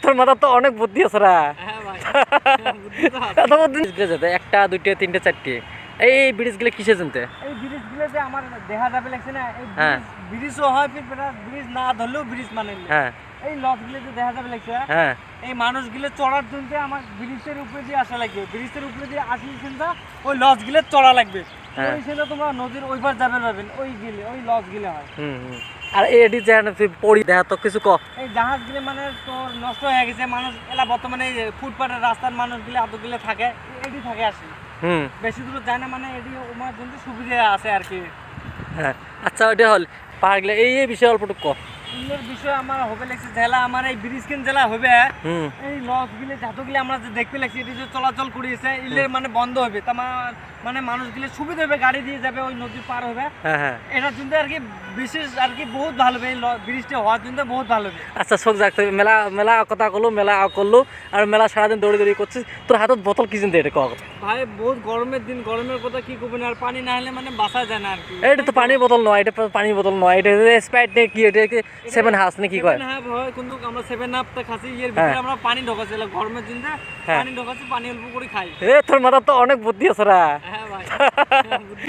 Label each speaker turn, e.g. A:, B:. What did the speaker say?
A: তোর মাথা তো অনেক বুদ্ধি আছে রা।
B: হ্যাঁ ভাই
A: এত বুদ্ধি যেতে একটা দুইটা তিনটে চারটে এই ব্রিজগুলো কিসে জানতে?
B: এই ব্রিজগুলোতে আমার দেখা যাবে লাগছে না, এই
A: হ্যাঁ।
B: ব্রিজও হয় ফির ব্রিজ না ধরলেও ব্রিজ মানে
A: হ্যাঁ
B: এই লজগুলোতে দেখা যাবে লাগছে
A: হ্যাঁ
B: এই মানুষগুলো চড়ার জন্য আমার ব্রিজের উপরে দিয়ে আসা লাগবে, ব্রিজের উপরে দিয়ে আসলে কিন্তু ওই লজগুলো চড়া লাগবে।
A: হ্যাঁ।
B: ওই সেটা তোমরা নদীর ওইবার যাবে পারবেন, ওই গিলে ওই লজগুলো হয়।
A: আর এডি যে পড়ি দেখা তো কিছু ক
B: এই জাহাজগুলো মানে তোর নষ্ট হয়ে গেছে, মানুষ এলা বর্তমানে ফুটপাতের রাস্তার মানুষগুলো এতগুলো থাকে, এডি থাকে আসে বেশি দূর যায় না, মানে এডি ওমার জন্য সুবিধা আছে আর কি।
A: হ্যাঁ আচ্ছা ওটা হল পাহাড়গুলো এই বিষয়ে অল্পটুক ক।
B: এর বিষয় আমার হবে লাগছে জেলা, আমার এই ব্রিজ কেন জেলা হবে এই লজগুলো যতগুলো আমরা যে দেখতে লাগছি এটি যে চলাচল করিয়েছে এলে মানে বন্ধ হবে, তা মানে মানুষগুলো সুবিধা হবে, গাড়ি দিয়ে যাবে ওই নদী পার হবে।
A: হ্যাঁ
B: এটার জন্য আর কি বিশেষ আর কি বহুত ভালো হবে, এই ব্রিজটা হওয়ার জন্য বহুত ভালো হবে।
A: আচ্ছা শোক যাক মেলা মেলা কথা করলো, মেলা করলো আর মেলা সারাদিন দৌড়ি দৌড়ি করছিস, তোর হাতত বোতল কি চিনতে এটা ক
B: ভাই বহুত গরমের দিন, গরমের কথা কি করবেন, আর পানি না হলে মানে বাঁচা যায় না আর কি।
A: এটা তো পানির বোতল নয়, এটা পানির বোতল নয়, এটা স্প্রাইট নে কি, এটা সেভেন হাউস না কি কয়?
B: হ্যাঁ ভাই কিন্তু আমরা 7 আপটা খাচ্ছি, এর ভিতরে আমরা পানি ঢোকাচ্ছি, গরমের জন্য পানি ঢোকাচ্ছি, পানি অল্প করে খাই।
A: তোর মাথা তো অনেক বুদ্ধি আছে রা।
B: হ্যাঁ ভাই